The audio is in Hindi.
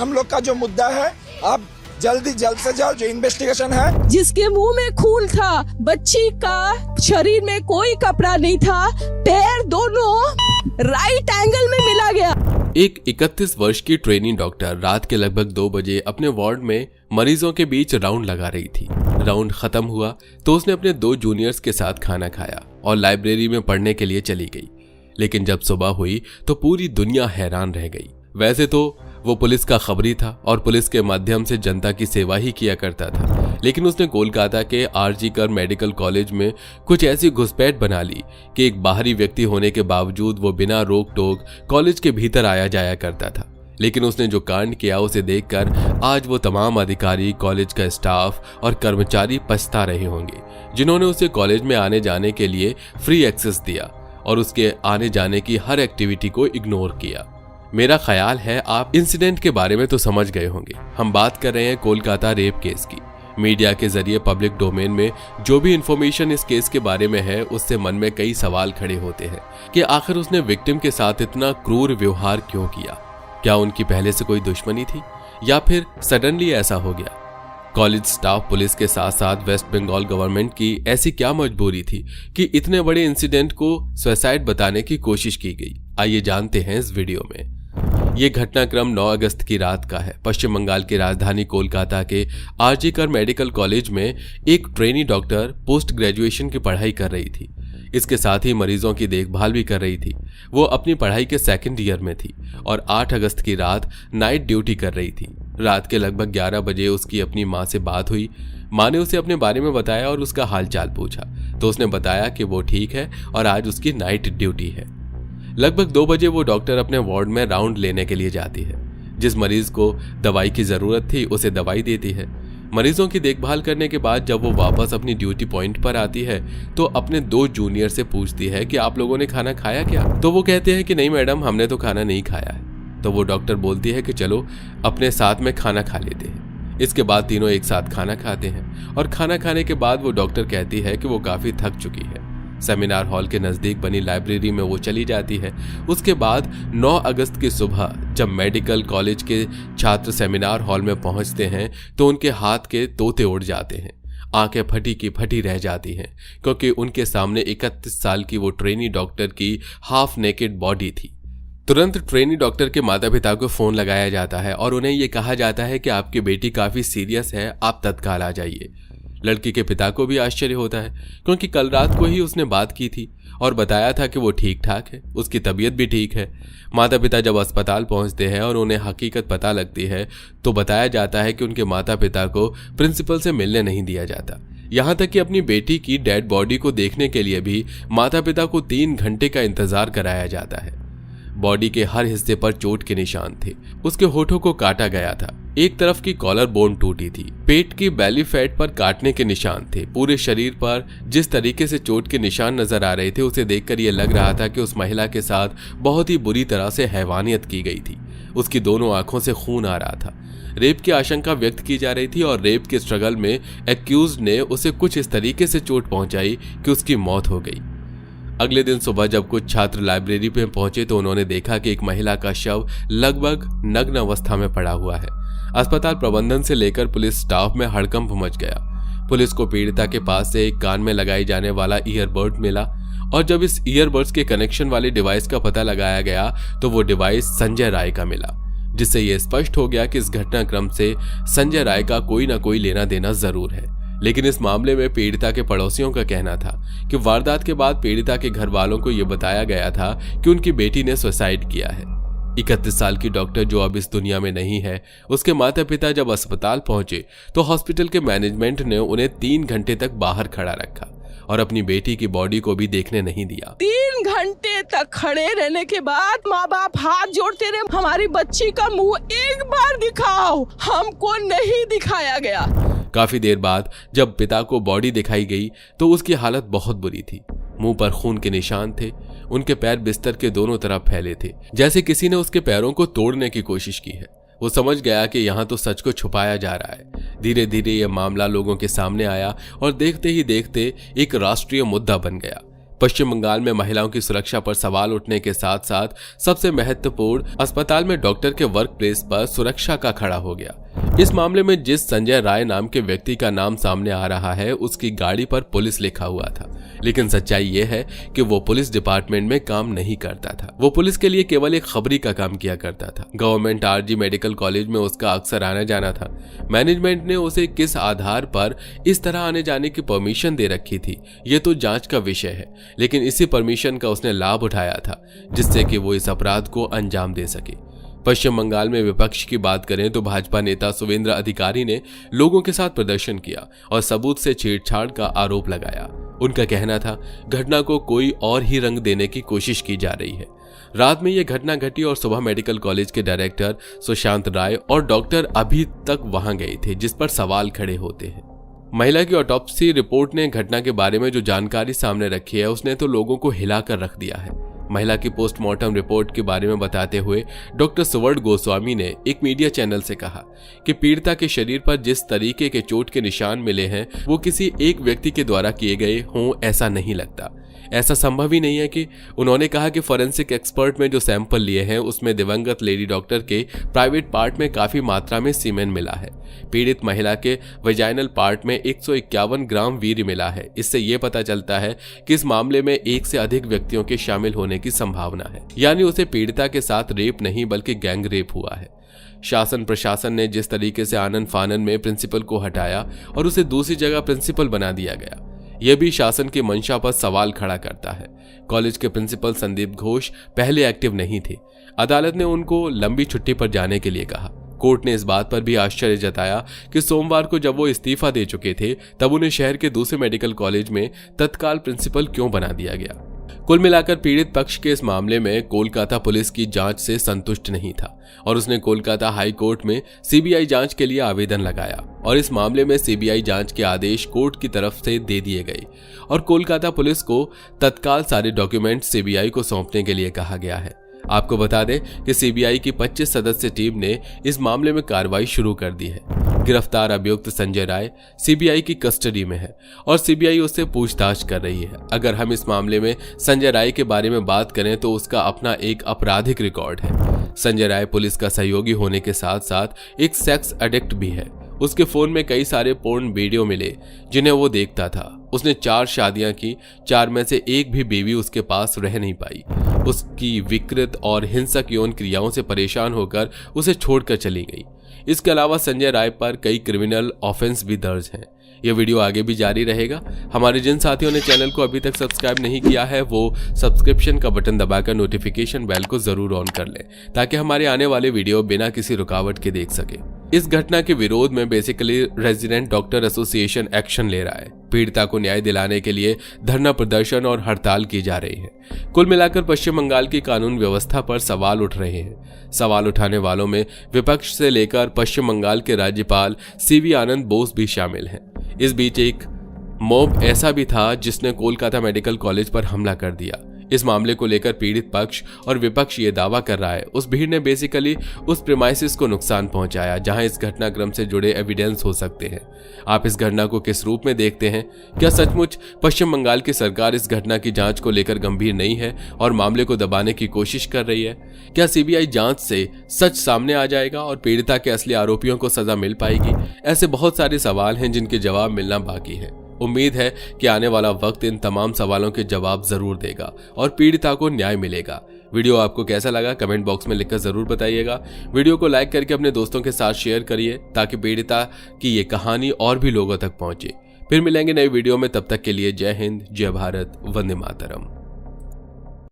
हम लोग का जो मुद्दा है, आप जल्द से जल्द जो इन्वेस्टिगेशन है, जिसके मुंह में खून था, बच्ची का शरीर में कोई कपड़ा नहीं था, पैर दोनों राइट एंगल में मिला गया। एक 31 वर्ष की ट्रेनिंग डॉक्टर रात के लगभग 2 बजे अपने वार्ड में मरीजों के बीच राउंड लगा रही थी। राउंड खत्म हुआ तो उसने अपने 2 जूनियर्स के साथ खाना खाया और लाइब्रेरी में पढ़ने के लिए चली गई। लेकिन जब सुबह हुई तो पूरी दुनिया हैरान रह गई। वैसे तो वो पुलिस का खबरी था और पुलिस के माध्यम से जनता की सेवा ही किया करता था, लेकिन उसने कोलकाता के आरजी कर मेडिकल कॉलेज में कुछ ऐसी घुसपैठ बना ली कि एक बाहरी व्यक्ति होने के बावजूद वो बिना रोक टोक कॉलेज के भीतर आया जाया करता था। लेकिन उसने जो कांड किया उसे देखकर आज वो तमाम अधिकारी, कॉलेज का स्टाफ और कर्मचारी पछता रहे होंगे, जिन्होंने उसे कॉलेज में आने जाने के लिए फ्री एक्सेस दिया और उसके आने जाने की हर एक्टिविटी को इग्नोर किया। मेरा ख्याल है आप इंसिडेंट के बारे में तो समझ गए होंगे। हम बात कर रहे हैं कोलकाता रेप केस की। मीडिया के जरिए पब्लिक डोमेन में जो भी इंफॉर्मेशन इस केस के बारे में है, उससे मन में कई सवाल खड़े होते हैं कि आखिर उसने विक्टिम के साथ इतना क्रूर व्यवहार क्यों किया। क्या उनकी पहले से कोई दुश्मनी थी या फिर सडनली ऐसा हो गया। कॉलेज स्टाफ, पुलिस के साथ साथ वेस्ट बंगाल गवर्नमेंट की ऐसी क्या मजबूरी थी कि इतने बड़े इंसिडेंट को सुसाइड बताने की कोशिश की गई। आइए जानते हैं इस वीडियो में। ये घटनाक्रम 9 अगस्त की रात का है। पश्चिम बंगाल की राजधानी कोलकाता के आरजी कर मेडिकल कॉलेज में एक ट्रेनी डॉक्टर पोस्ट ग्रेजुएशन की पढ़ाई कर रही थी। इसके साथ ही मरीजों की देखभाल भी कर रही थी। वो अपनी पढ़ाई के 2nd ईयर में थी और 8 अगस्त की रात नाइट ड्यूटी कर रही थी। रात के लगभग 11 बजे उसकी अपनी माँ से बात हुई। माँ ने उसे अपने बारे में बताया और उसका हालचाल पूछा तो उसने बताया कि वो ठीक है और आज उसकी नाइट ड्यूटी है। लगभग 2 बजे वो डॉक्टर अपने वार्ड में राउंड लेने के लिए जाती है। जिस मरीज को दवाई की जरूरत थी उसे दवाई देती है। मरीजों की देखभाल करने के बाद जब वो वापस अपनी ड्यूटी पॉइंट पर आती है तो अपने 2 जूनियर से पूछती है कि आप लोगों ने खाना खाया क्या। तो वो कहते हैं कि नहीं मैडम, हमने तो खाना नहीं खाया है। तो वो डॉक्टर बोलती है कि चलो अपने साथ में खाना खा लेते हैं। इसके बाद तीनों एक साथ खाना खाते हैं और खाना खाने के बाद वो डॉक्टर कहती है कि वो काफी थक चुकी है। सेमिनार हॉल के नजदीक बनी लाइब्रेरी में वो चली जाती है। उसके बाद 9 अगस्त की सुबह जब मेडिकल कॉलेज के छात्र सेमिनार हॉल में पहुंचते हैं तो उनके हाथ के तोते उड़ जाते हैं। आंखें फटी की फटी रह जाती हैं क्योंकि उनके सामने 31 साल की वो ट्रेनी डॉक्टर की हाफ नेकेड बॉडी थी। तुरंत ट्रेनी डॉक्टर के माता पिता को फोन लगाया जाता है और उन्हें ये कहा जाता है कि आपकी बेटी काफी सीरियस है, आप तत्काल आ जाइए। लड़की के पिता को भी आश्चर्य होता है क्योंकि कल रात को ही उसने बात की थी और बताया था कि वो ठीक ठाक है, उसकी तबीयत भी ठीक है। माता पिता जब अस्पताल पहुंचते हैं और उन्हें हकीकत पता लगती है तो बताया जाता है कि उनके माता पिता को प्रिंसिपल से मिलने नहीं दिया जाता। यहाँ तक कि अपनी बेटी की डेड बॉडी को देखने के लिए भी माता पिता को 3 घंटे का इंतजार कराया जाता है। बॉडी के हर हिस्से पर चोट के निशान थे। उसके होठों को काटा गया था। एक तरफ की कॉलर बोन टूटी थी। पेट की बेली फैट पर काटने के निशान थे। पूरे शरीर पर जिस तरीके से चोट के निशान नजर आ रहे थे उसे देखकर यह लग रहा था कि उस महिला के साथ बहुत ही बुरी तरह से हैवानियत की गई थी। उसकी दोनों आंखों से खून आ रहा था। रेप की आशंका व्यक्त की जा रही थी और रेप के स्ट्रगल में एक्यूज्ड ने उसे कुछ इस तरीके से चोट पहुंचाई कि उसकी मौत हो गई। अगले दिन सुबह जब कुछ छात्र लाइब्रेरी में पहुंचे तो उन्होंने देखा कि एक महिला का शव लगभग नग्न अवस्था में पड़ा हुआ है। अस्पताल प्रबंधन से लेकर पुलिस स्टाफ में हड़कंप मच गया। पुलिस को पीड़िता के पास से एक कान में लगाई जाने वाला ईयरबड मिला और जब इस ईयरबड्स के कनेक्शन वाले डिवाइस का पता लगाया गया तो वो डिवाइस संजय राय का मिला, जिससे यह स्पष्ट हो गया कि इस घटनाक्रम से संजय राय का कोई ना कोई लेना देना जरूर है। लेकिन इस मामले में पीड़िता के पड़ोसियों का कहना था कि वारदात के बाद पीड़िता के घर वालों को यह बताया गया था कि उनकी बेटी ने सुसाइड किया है। 31 साल की डॉक्टर जो अब इस दुनिया में नहीं है, उसके माता पिता जब अस्पताल पहुंचे तो हॉस्पिटल के मैनेजमेंट ने उन्हें 3 घंटे तक बाहर खड़ा रखा और अपनी बेटी की बॉडी को भी देखने नहीं दिया। 3 घंटे तक खड़े रहने के बाद माँ बाप हाथ जोड़ते रहे, हमारी बच्ची का मुंह एक बार दिखाओ, हमको नहीं दिखाया गया। काफी देर बाद जब पिता को बॉडी दिखाई गई तो उसकी हालत बहुत बुरी थी। मुंह पर खून के निशान थे। उनके पैर बिस्तर के दोनों तरफ फैले थे, जैसे किसी ने उसके पैरों को तोड़ने की कोशिश की है। वो समझ गया कि यहाँ तो सच को छुपाया जा रहा है। धीरे धीरे यह मामला लोगों के सामने आया और देखते ही देखते एक राष्ट्रीय मुद्दा बन गया। पश्चिम बंगाल में महिलाओं की सुरक्षा पर सवाल उठने के साथ साथ सबसे महत्वपूर्ण अस्पताल में डॉक्टर के वर्क प्लेस पर सुरक्षा का खड़ा हो गया। इस मामले में जिस संजय राय नाम के व्यक्ति का नाम सामने आ रहा है, उसकी गाड़ी पर पुलिस लिखा हुआ था, लेकिन सच्चाई यह है कि वो पुलिस डिपार्टमेंट में काम नहीं करता था। वो पुलिस के लिए केवल एक खबरी का काम किया करता था। गवर्नमेंट आरजी मेडिकल कॉलेज में उसका अक्सर आना जाना था। मैनेजमेंट ने उसे किस आधार पर इस तरह आने जाने की परमिशन दे रखी थी, ये तो जांच का विषय है, लेकिन इसी परमिशन का उसने लाभ उठाया था जिससे कि वो इस अपराध को अंजाम दे सके। पश्चिम बंगाल में विपक्ष की बात करें तो भाजपा नेता सुवेंद्र अधिकारी ने लोगों के साथ प्रदर्शन किया और सबूत से छेड़छाड़ का आरोप लगाया। उनका कहना था घटना को कोई और ही रंग देने की कोशिश की जा रही है। रात में यह घटना घटी और सुबह मेडिकल कॉलेज के डायरेक्टर सुशांत राय और डॉक्टर अभी तक वहां गए थे, जिस पर सवाल खड़े होते हैं। महिला की ऑटोप्सी रिपोर्ट ने घटना के बारे में जो जानकारी सामने रखी है, उसने तो लोगों को हिलाकर रख दिया है। महिला की पोस्टमार्टम रिपोर्ट के बारे में बताते हुए डॉक्टर सुवर्ण गोस्वामी ने एक मीडिया चैनल से कहा कि पीड़िता के शरीर पर जिस तरीके के चोट के निशान मिले हैं वो किसी एक व्यक्ति के द्वारा किए गए हों, ऐसा नहीं लगता। ऐसा संभव ही नहीं है कि उन्होंने कहा कि फॉरेंसिक एक्सपर्ट में जो सैंपल लिए हैं उसमें दिवंगत लेडी डॉक्टर के प्राइवेट पार्ट में काफी मात्रा में सीमेन मिला है। पीड़ित महिला के वेजाइनल पार्ट में 151 ग्राम वीर्य मिला है। इससे यह पता चलता है कि इस मामले में एक से अधिक व्यक्तियों के शामिल होने की संभावना है, यानी उसे पीड़िता के साथ रेप नहीं बल्कि गैंग रेप हुआ है। शासन प्रशासन ने जिस तरीके से आनन फानन में प्रिंसिपल को हटाया और उसे दूसरी जगह प्रिंसिपल बना दिया गया, यह भी शासन की मंशा पर सवाल खड़ा करता है। कॉलेज के प्रिंसिपल संदीप घोष पहले एक्टिव नहीं थे। अदालत ने उनको लंबी छुट्टी पर जाने के लिए कहा। कोर्ट ने इस बात पर भी आश्चर्य जताया कि सोमवार को जब वो इस्तीफा दे चुके थे तब उन्हें शहर के दूसरे मेडिकल कॉलेज में तत्काल प्रिंसिपल क्यों बना दिया गया। कुल मिलाकर पीड़ित पक्ष के इस मामले में कोलकाता पुलिस की जांच से संतुष्ट नहीं था और उसने कोलकाता हाई कोर्ट में सीबीआई जांच के लिए आवेदन लगाया और इस मामले में सीबीआई जांच के आदेश कोर्ट की तरफ से दे दिए गए और कोलकाता पुलिस को तत्काल सारे डॉक्यूमेंट सीबीआई को सौंपने के लिए कहा गया है। आपको बता दें कि सीबीआई की 25 सदस्य टीम ने इस मामले में कार्रवाई शुरू कर दी है। गिरफ्तार अभियुक्त संजय राय सीबीआई की कस्टडी में है और सीबीआई उससे पूछताछ कर रही है। अगर हम इस मामले में संजय राय के बारे में बात करें तो उसका अपना एक आपराधिक रिकॉर्ड है। संजय राय पुलिस का सहयोगी होने के साथ साथ एक सेक्स एडिक्ट भी है। उसके फोन में कई सारे पोर्न वीडियो मिले जिन्हें वो देखता था। उसने 4 शादियां की, 4 में से एक भी बेबी उसके पास रह नहीं पाई। उसकी विकृत और हिंसक यौन क्रियाओं से परेशान होकर उसे छोड़कर चली गई। इसके अलावा संजय राय पर कई क्रिमिनल ऑफेंस भी दर्ज हैं। यह वीडियो आगे भी जारी रहेगा। हमारे जिन साथियों ने चैनल को अभी तक सब्सक्राइब नहीं किया है वो सब्सक्रिप्शन का बटन दबाकर नोटिफिकेशन बेल को जरूर ऑन कर लें ताकि हमारे आने वाले वीडियो बिना किसी रुकावट के देख सके। इस घटना के विरोध में basically resident doctor association action ले रहा है। पीड़िता को न्याय दिलाने के लिए धरना प्रदर्शन और हड़ताल की जा रही है। कुल मिलाकर पश्चिम बंगाल की कानून व्यवस्था पर सवाल उठ रहे हैं। सवाल उठाने वालों में विपक्ष से लेकर पश्चिम बंगाल के राज्यपाल सीवी आनंद बोस भी शामिल हैं। इस बीच एक मॉब ऐसा भी था जिसने कोलकाता मेडिकल कॉलेज पर हमला कर दिया। इस मामले को लेकर पीड़ित पक्ष और विपक्ष ये दावा कर रहा है उस भीड़ ने बेसिकली उस प्रीमाइसिस को नुकसान पहुंचाया जहां इस घटनाक्रम से जुड़े एविडेंस हो सकते हैं। आप इस घटना को किस रूप में देखते हैं? क्या सचमुच पश्चिम बंगाल की सरकार इस घटना की जांच को लेकर गंभीर नहीं है और मामले को दबाने की कोशिश कर रही है? क्या सीबीआई जांच से सच सामने आ जाएगा और पीड़िता के असली आरोपियों को सजा मिल पाएगी? ऐसे बहुत सारे सवाल हैं जिनके जवाब मिलना बाकी है। उम्मीद है कि आने वाला वक्त इन तमाम सवालों के जवाब जरूर देगा और पीड़िता को न्याय मिलेगा। वीडियो आपको कैसा लगा कमेंट बॉक्स में लिखकर जरूर बताइएगा। वीडियो को लाइक करके अपने दोस्तों के साथ शेयर करिए ताकि पीड़िता की ये कहानी और भी लोगों तक पहुंचे। फिर मिलेंगे नई वीडियो में, तब तक के लिए जय हिंद, जय भारत, वंदे मातरम।